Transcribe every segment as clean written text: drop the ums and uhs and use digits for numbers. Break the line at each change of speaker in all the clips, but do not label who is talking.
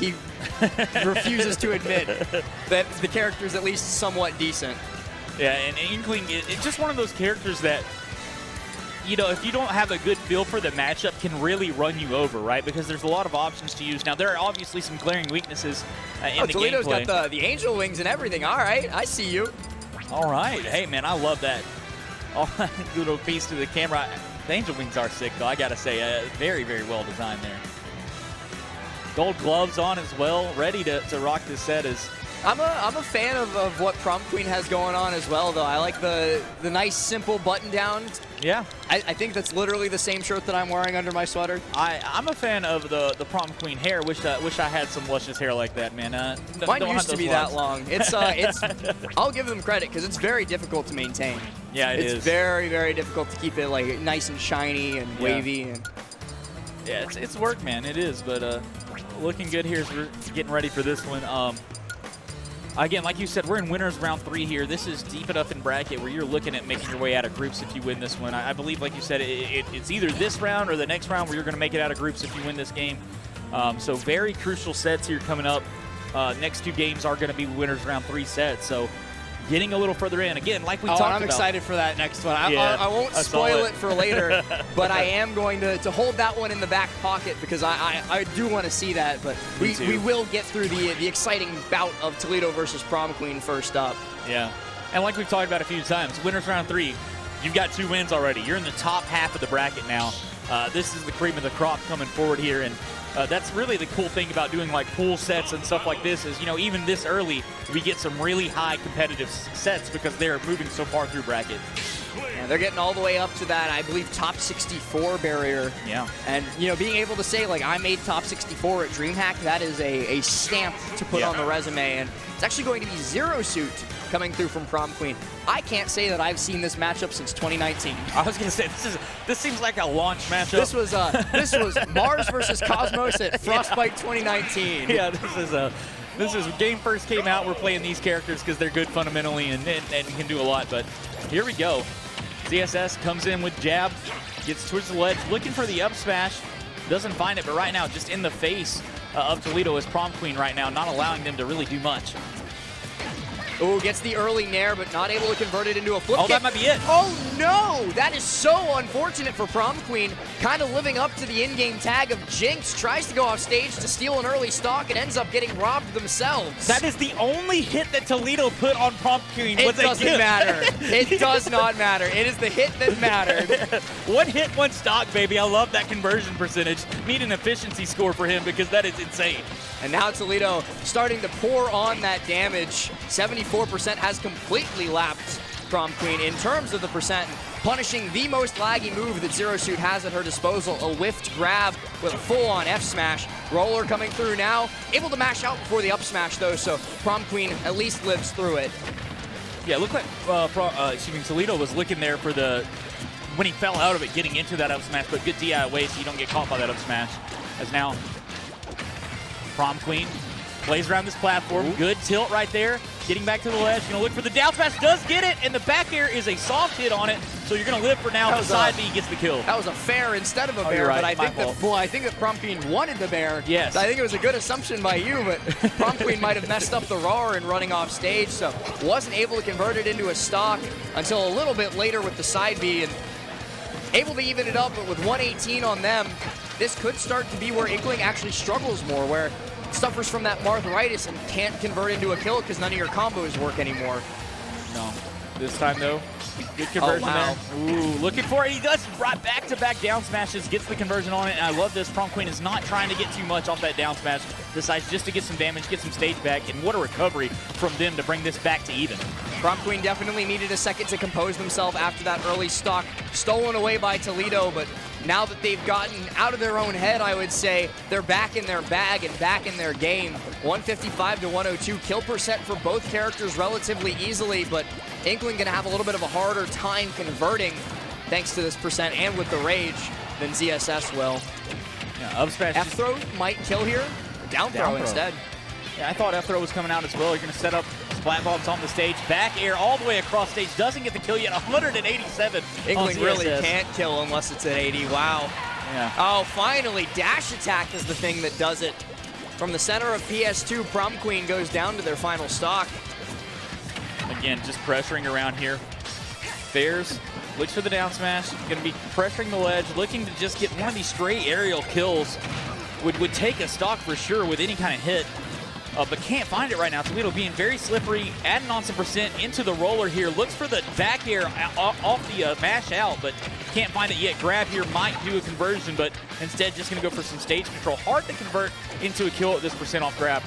he refuses to admit that the character is at least somewhat decent.
Yeah, and Inkling, it's just one of those characters that, you know, if you don't have a good feel for the matchup, can really run you over, right? Because there's a lot of options to use. Now, there are obviously some glaring weaknesses in the
Taledo's
gameplay.
got the angel wings and everything. All right, I see you.
All right. Hey, man, I love that. Little piece to the camera. The angel wings are sick, though, I got to say. Very, very well designed there. Gold gloves on as well, ready to rock this set.
I'm a fan of what Prom Queen has going on as well, though. I like the nice, simple button-down.
Yeah.
I think that's literally the same shirt that I'm wearing under my sweater.
I'm a fan of the Prom Queen hair. Wish I had some luscious hair like that, man.
Mine used to be that long. It's I'll give them credit because it's very difficult to maintain.
Yeah,
it's very, very difficult to keep it like nice and shiny and wavy. And
yeah, it's work, man. It is, but looking good here as we're getting ready for this one. Again, like you said, we're in winners round 3 here. This is deep enough in bracket where you're looking at making your way out of groups if you win this one. I believe, like you said, it's either this round or the next round where you're going to make it out of groups if you win this game. So very crucial sets here coming up. Next 2 games are going to be winners round 3 sets. So getting a little further in. Again, like we talked about.
I'm excited for that next one.
Yeah,
I won't spoil it for later, but I am going to hold that one in the back pocket because I do want to see that. But we will get through the exciting bout of Taledo versus Prom Queen first up.
Yeah. And like we've talked about a few times, winners round 3, you've got 2 wins already. You're in the top half of the bracket now. This is the cream of the crop coming forward here. And that's really the cool thing about doing like pool sets and stuff like this is, you know, even this early, we get some really high competitive sets because they're moving so far through bracket.
Yeah, they're getting all the way up to that, I believe, top 64 barrier.
Yeah.
And, you know, being able to say, like, I made top 64 at Dreamhack, that is a stamp to put on the resume. And it's actually going to be Zero Suit coming through from Prom Queen. I can't say that I've seen this matchup since 2019.
I was going to say, this seems like a launch matchup.
This was Mars versus Cosmos at Frostbite 2019.
Yeah, this is game first came out. We're playing these characters because they're good fundamentally and can do a lot. But here we go. ZSS comes in with jab, gets towards the ledge, looking for the up smash. Doesn't find it, but right now just in the face of Taledo is Prom Queen right now, not allowing them to really do much.
Oh, gets the early nair, but not able to convert it into a flip kick.
That might be it.
Oh, no! That is so unfortunate for Prom Queen. Kind of living up to the in-game tag of Jinx. Tries to go off stage to steal an early stock and ends up getting robbed themselves.
That is the only hit that Taledo put on Prom Queen.
It doesn't matter. It does not matter. It is the hit that mattered.
1 hit, 1 stock, baby. I love that conversion percentage. Need an efficiency score for him because that is insane.
And now Taledo starting to pour on that damage. 74% has completely lapped Prom Queen in terms of the percent, punishing the most laggy move that Zero Suit has at her disposal, a whiffed grab with a full-on F smash. Roller coming through now, able to mash out before the up smash though, so Prom Queen at least lives through it.
Yeah, look like Taledo was looking there for when he fell out of it, getting into that up smash, but good DI away so you don't get caught by that up smash. As now Prom Queen plays around this platform. Ooh. Good tilt right there. Getting back to the ledge. Going to look for the down smash. Does get it. And the back air is a soft hit on it. So you're going to live for now. The side B gets the kill.
That was a fair instead of a bear.
Right.
But I think that Prom Queen wanted the bear.
Yes.
I think it was a good assumption by you. But Prom Queen might have messed up the roar in running off stage. So wasn't able to convert it into a stock until a little bit later with the side B. And able to even it up. But with 118 on them, this could start to be where Inkling actually struggles more. Where suffers from that marthritis and can't convert into a kill because none of your combos work anymore.
No. This time, though, good conversion there. Ooh, looking for it. He does right back-to-back down smashes, gets the conversion on it, and I love this. Prom Queen is not trying to get too much off that down smash. Decides just to get some damage, get some stage back, and what a recovery from them to bring this back to even.
Prom Queen definitely needed a second to compose themselves after that early stock stolen away by Taledo, but now that they've gotten out of their own head, I would say, they're back in their bag and back in their game. 155 to 102 kill percent for both characters relatively easily, but Inkling gonna have a little bit of a harder time converting thanks to this percent and with the rage than ZSS will.
Yeah, up smash.
F throw might kill here. Down throw instead.
Yeah, I thought F throw was coming out as well. You're gonna set up splat bombs on the stage. Back air all the way across stage. Doesn't get the kill yet. 187.
Inkling really can't kill unless it's at 80. Wow.
Yeah.
Oh, finally, dash attack is the thing that does it. from the center of PS2, Prom Queen goes down to their final stock.
Again, just pressuring around here. Bears looks for the down smash, going to be pressuring the ledge, looking to just get one of these straight aerial kills. Would take a stock for sure with any kind of hit, but can't find it right now. Taledo being very slippery, adding on some percent into the roller here. Looks for the back air off the mash out, but can't find it yet. Grab here might do a conversion, but instead just going to go for some stage control. Hard to convert into a kill at this percent off grab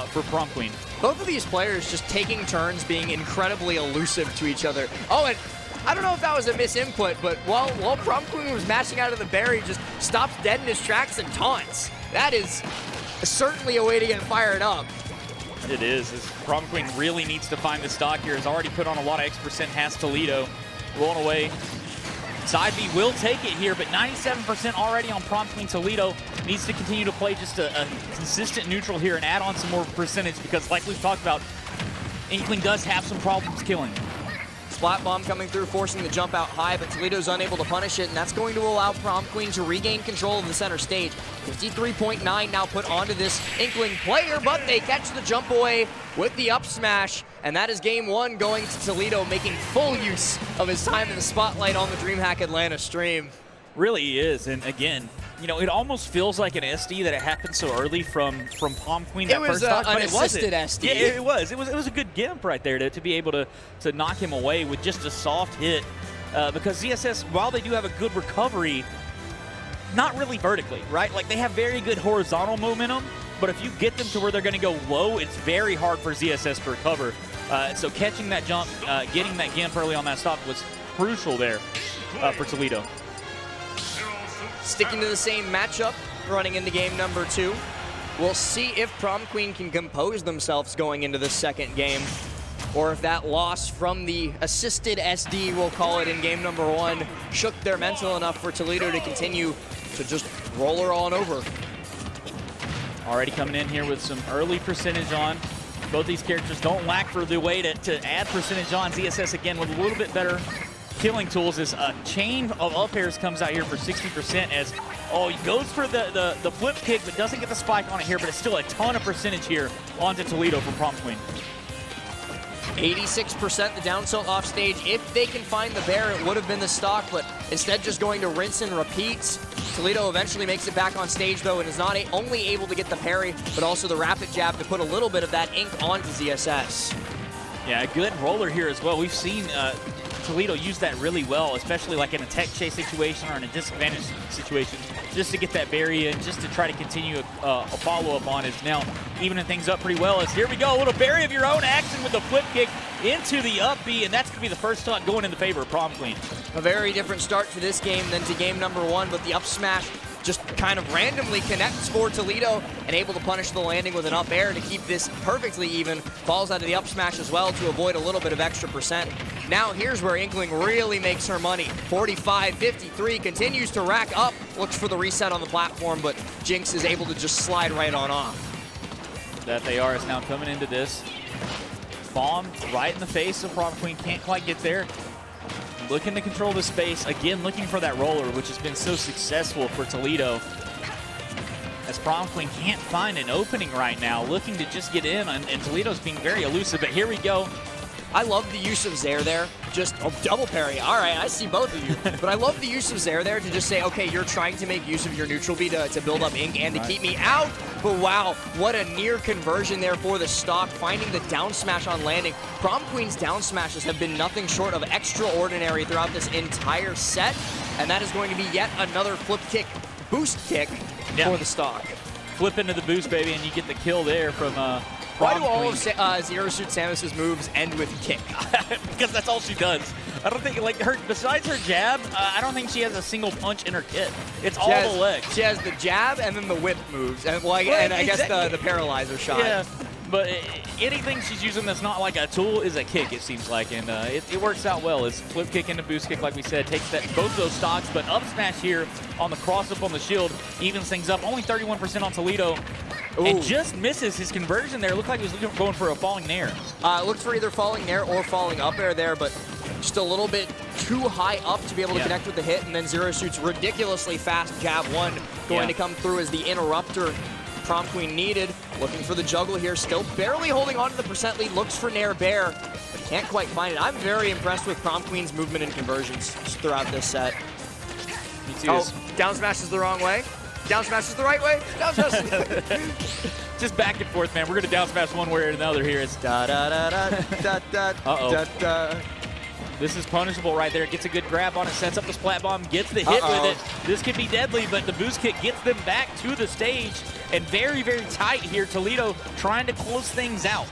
for Prom Queen.
Both of these players just taking turns being incredibly elusive to each other. Oh, and I don't know if that was a misinput, but while Prom Queen was mashing out of the berry, just stops dead in his tracks and taunts. That is certainly a way to get fired up.
It is. Prom Queen really needs to find the stock here. Has already put on a lot of X percent, has Taledo. Rolling away. Side B will take it here, but 97% already on Prom Queen. Taledo needs to continue to play just a consistent neutral here and add on some more percentage because, like we've talked about, Inkling does have some problems killing.
Splat bomb coming through, forcing the jump out high, but Taledo's unable to punish it, and that's going to allow Prom Queen to regain control of the center stage. 53.9 now put onto this Inkling player, but they catch the jump away with the up smash, and that is game one going to Taledo, making full use of his time in the spotlight on the Dreamhack Atlanta stream.
Really is, and again, you know, it almost feels like an SD that it happened so early from Prom Queen.
It was an assisted SD.
Yeah, it was. It was a good gimp right there to be able to knock him away with just a soft hit. Because ZSS, while they do have a good recovery, not really vertically, right? Like they have very good horizontal momentum, but if you get them to where they're going to go low, it's very hard for ZSS to recover. So catching that jump, getting that gimp early on that stop was crucial there for Taledo.
Sticking to the same matchup, running into game number two. We'll see if Prom Queen can compose themselves going into the second game, or if that loss from the assisted SD, we'll call it, in game number one, shook their mental enough for Taledo to continue to just roll her on over.
Already coming in here with some early percentage on. Both these characters don't lack for the way to add percentage on. ZSS again with a little bit better killing tools. As a chain of up airs comes out here for 60% as, he goes for the flip kick but doesn't get the spike on it here, but it's still a ton of percentage here onto Taledo from Prom Queen.
86% the down tilt off stage. If they can find the bear, it would have been the stock, but instead just going to rinse and repeats. Taledo eventually makes it back on stage though and is not only able to get the parry, but also the rapid jab to put a little bit of that ink onto ZSS.
Yeah, a good roller here as well. We've seen Taledo use that really well, especially like in a tech chase situation or in a disadvantage situation, just to get that berry in, just to try to continue a follow-up on it. Now evening things up pretty well as here we go, a little berry of your own action with the flip kick into the up B, and that's going to be the first stock going in the favor of Prom Queen.
A very different start to this game than to game number one, but the up smash just kind of randomly connects for Taledo and able to punish the landing with an up air to keep this perfectly even. Falls out of the up smash as well to avoid a little bit of extra percent. Now here's where Inkling really makes her money. 45-53, continues to rack up, looks for the reset on the platform, but Jinx is able to just slide right on off.
That they are is now coming into this. Bomb right in the face of Prom Queen, can't quite get there. Looking to control the space, again looking for that roller, which has been so successful for Taledo. As Prom Queen can't find an opening right now, looking to just get in, and Toledo's being very elusive, but here we go.
I love the use of Zair there. Just double parry. All right, I see both of you. But I love the use of Zair there to just say, okay, you're trying to make use of your neutral B to build up ink and to keep me out. But wow, what a near conversion there for the stock, finding the down smash on landing. Prom Queen's down smashes have been nothing short of extraordinary throughout this entire set. And that is going to be yet another flip kick, boost kick for the stock.
Flip into the boost, baby, and you get the kill there from
Why do all of Zero Suit Samus's moves end with kick?
Because that's all she does. I don't think, like, besides her jab, I don't think she has a single punch in her kit. It's all the legs.
She has the jab and then the whip moves, and I guess the paralyzer shot.
Yeah, but anything she's using that's not like a tool is a kick, it seems like, and it works out well. It's flip kick into boost kick, like we said, takes both those stocks, but up smash here on the cross up on the shield evens things up. Only 31% on Taledo. Ooh. And just misses his conversion there. It looked like he was going for a falling nair.
Looked for either falling nair or falling up air there, but just a little bit too high up to be able to connect with the hit, and then Zero Suit's ridiculously fast jab one going to come through as the interrupter Prom Queen needed. Looking for the juggle here, still barely holding on to the percent lead, looks for Nair Bear, but can't quite find it. I'm very impressed with Prom Queen's movement and conversions throughout this set.
Me too.
Oh, down smash is the wrong way. Down smash is the right way. Down smash is
Just back and forth, man. We're going to down smash one way or another here. It's
da da da da da da da da.
This is punishable right there. Gets a good grab on it, sets up the splat bomb, gets the hit with it. This could be deadly, but the boost kick gets them back to the stage. And very, very tight here. Toledo trying to close things out.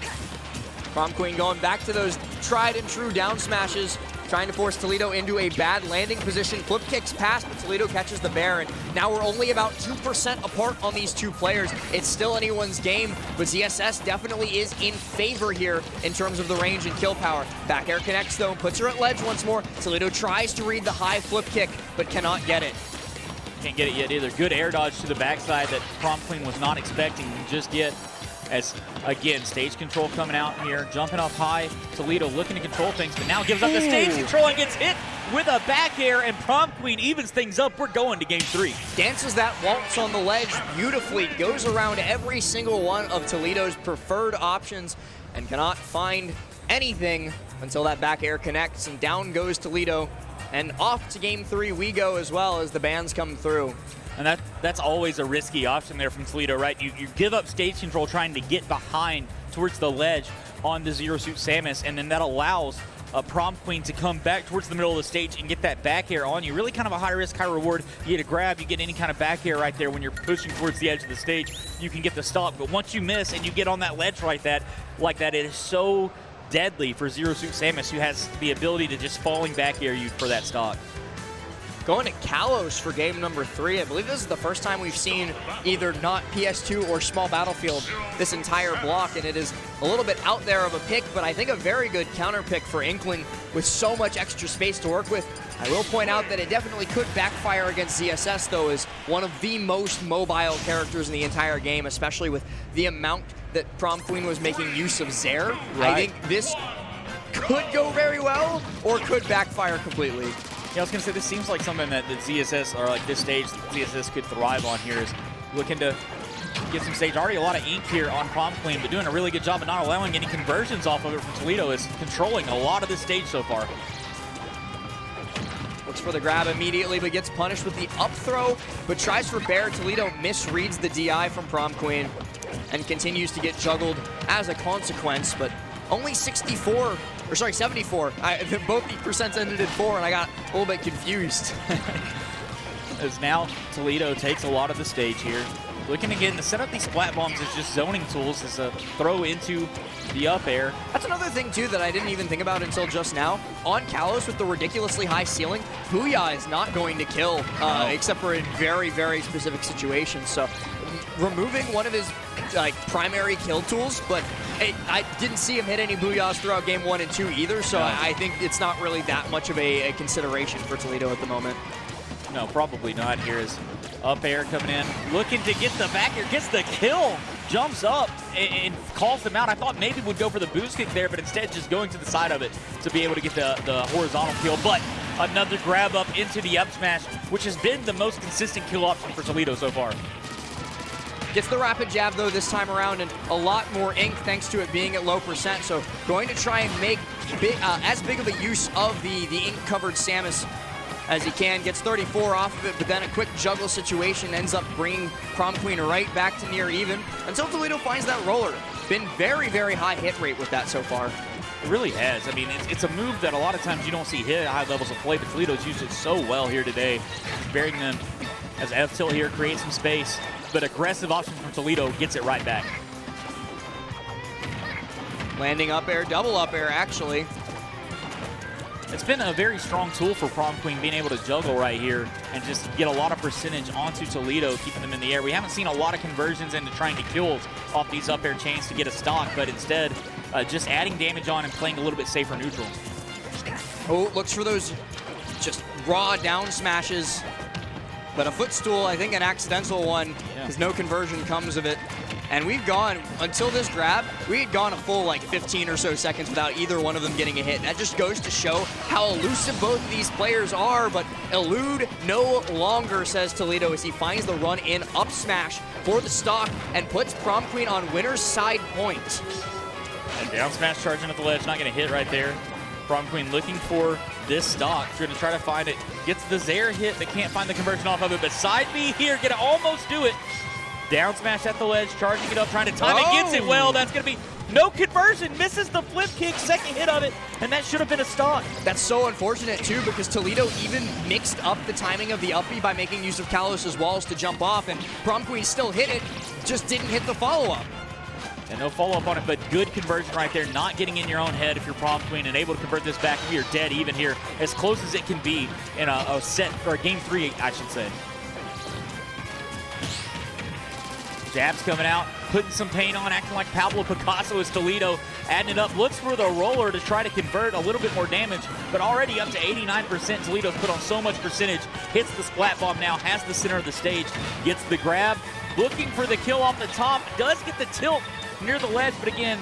Prom Queen going back to those tried and true down smashes, trying to force Taledo into a bad landing position. Flip kicks past, but Taledo catches the bear, and now we're only about 2% apart on these two players. It's still anyone's game, but ZSS definitely is in favor here in terms of the range and kill power. Back air connects though, puts her at ledge once more. Toledo tries to read the high flip kick, but cannot get it.
Can't get it yet either. Good air dodge to the backside that Prom Queen was not expecting just yet. As, again, stage control coming out here, jumping up high. Toledo looking to control things, but now gives up the stage control and gets hit with a back air, and Prom Queen evens things up. We're going to game 3.
Dances that waltz on the ledge beautifully, goes around every single one of Toledo's preferred options, and cannot find anything until that back air connects, and down goes Toledo. And off to game 3 we go as well as the bands come through.
And that's always a risky option there from Taledo, right? You give up stage control trying to get behind towards the ledge on the Zero Suit Samus, and then that allows Prom Queen to come back towards the middle of the stage and get that back air on you. Really kind of a high risk, high reward. You get a grab, you get any kind of back air right there when you're pushing towards the edge of the stage. You can get the stock, but once you miss and you get on that ledge like that, it is so deadly for Zero Suit Samus, who has the ability to just falling back air you for that stock.
Going to Kalos for game number 3. I believe this is the first time we've seen either not PS2 or Small Battlefield this entire block, and it is a little bit out there of a pick, but I think a very good counter pick for Inkling with so much extra space to work with. I will point out that it definitely could backfire against ZSS, though, as one of the most mobile characters in the entire game, especially with the amount that Prom Queen was making use of Zair. Right. I think this could go very well or could backfire completely.
Yeah, I was going to say, this seems like something that ZSS, or like this stage, ZSS could thrive on here, is looking to get some stage. Already a lot of ink here on Prom Queen, but doing a really good job of not allowing any conversions off of it from Toledo, is controlling a lot of this stage so far.
Looks for the grab immediately, but gets punished with the up throw, but tries for Bear. Toledo misreads the DI from Prom Queen and continues to get juggled as a consequence, but only 74. Or sorry, 74. Both the percents ended in 4, and I got a little bit confused.
As now Toledo takes a lot of the stage here. Looking again to set up these splat bombs as just zoning tools, as a throw into the up air.
That's another thing, too, that I didn't even think about until just now. On Kalos with the ridiculously high ceiling, Booyah is not going to kill, except for in very, very specific situations. So removing one of his primary kill tools, but I didn't see him hit any Booyahs throughout game 1 and 2 either, so I think it's not really that much of a consideration for Toledo at the moment.
No, probably not. Here is up air coming in, looking to get the back air, gets the kill, jumps up and calls them out. I thought maybe would go for the boost kick there, but instead just going to the side of it to be able to get the horizontal kill. But another grab up into the up smash, which has been the most consistent kill option for Toledo so far.
Gets the rapid jab, though, this time around, and a lot more ink thanks to it being at low percent. So going to try and make as big of a use of the ink-covered Samus as he can. Gets 34 off of it, but then a quick juggle situation ends up bringing Prom Queen right back to near even until Toledo finds that roller. Been very, very high hit rate with that so far.
It really has. I mean, it's a move that a lot of times you don't see hit at high levels of play, but Toledo's used it so well here today. Burying them as F-tilt here creates some space, but aggressive option from Toledo gets it right back.
Landing up air, double up air, actually.
It's been a very strong tool for Prom Queen, being able to juggle right here and just get a lot of percentage onto Toledo, keeping them in the air. We haven't seen a lot of conversions into trying to kills off these up air chains to get a stock, but instead just adding damage on and playing a little bit safer neutral.
Oh, looks for those just raw down smashes, but a footstool, I think an accidental one, because no conversion comes of it. And we've gone, until this grab, we had gone a full like 15 or so seconds without either one of them getting a hit. That just goes to show how elusive both of these players are, but elude no longer, says Taledo, as he finds the run in up smash for the stock and puts Prom Queen on winner's side point.
And down smash charging at the ledge, not going to hit right there. Prom Queen looking for this stock, going to try to find it. Gets the Zaire hit, but can't find the conversion off of it. But side B here, going to almost do it. Down smash at the ledge, charging it up, trying to time it, gets it well. That's going to be no conversion, misses the flip kick, second hit of it, and that should have been a stock.
That's so unfortunate too, because Taledo even mixed up the timing of the up B by making use of Kalos' walls to jump off, and Prom Queen still hit it, just didn't hit the follow-up.
And no follow-up on it, but good conversion right there, not getting in your own head if you're Prom Queen and able to convert this back. We are dead even here, as close as it can be in a set, or a game 3, I should say. Jabs coming out, putting some pain on, acting like Pablo Picasso as Taledo, adding it up, looks for the roller to try to convert a little bit more damage, but already up to 89%. Toledo's put on so much percentage, hits the splat bomb now, has the center of the stage, gets the grab, looking for the kill off the top, does get the tilt near the ledge, but again,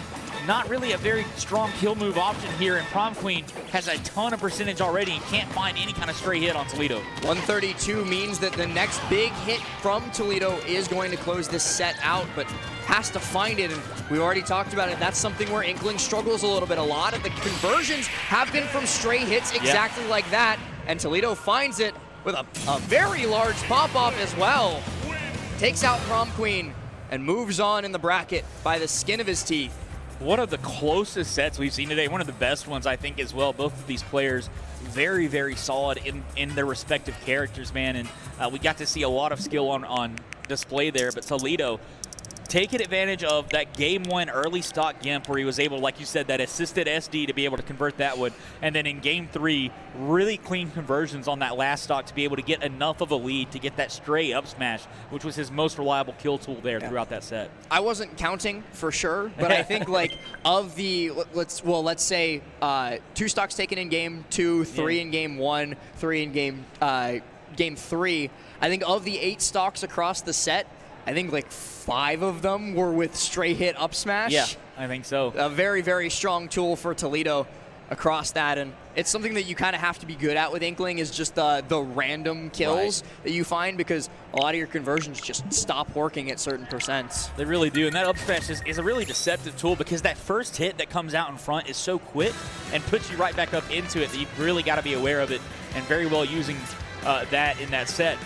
not really a very strong kill move option here, and Prom Queen has a ton of percentage already and can't find any kind of stray hit on Taledo.
132 means that the next big hit from Taledo is going to close this set out, but has to find it, and we already talked about it. That's something where Inkling struggles a little bit. A lot of the conversions have been from stray hits exactly like that, and Taledo finds it with a very large pop-off as well. Takes out Prom Queen and moves on in the bracket by the skin of his teeth.
One of the closest sets we've seen today, one of the best ones, I think, as well. Both of these players very, very solid in their respective characters, man. And we got to see a lot of skill on display there. But Taledo taking advantage of that game 1 early stock Gimp where he was able, like you said, that assisted SD to be able to convert that one. And then in game 3, really clean conversions on that last stock to be able to get enough of a lead to get that stray up smash, which was his most reliable kill tool there throughout that set.
I wasn't counting for sure, but I think like of the, let's say 2 stocks taken in game 2, 3 in game 1, 3 in game 3. I think of the 8 stocks across the set, I think like 5 of them were with stray hit up smash.
Yeah, I think so.
A very, very strong tool for Taledo across that, and it's something that you kind of have to be good at with Inkling, is just the random kills that you find, because a lot of your conversions just stop working at certain percents.
They really do, and that up smash is a really deceptive tool, because that first hit that comes out in front is so quick and puts you right back up into it that you've really got to be aware of it, and very well using that in that set.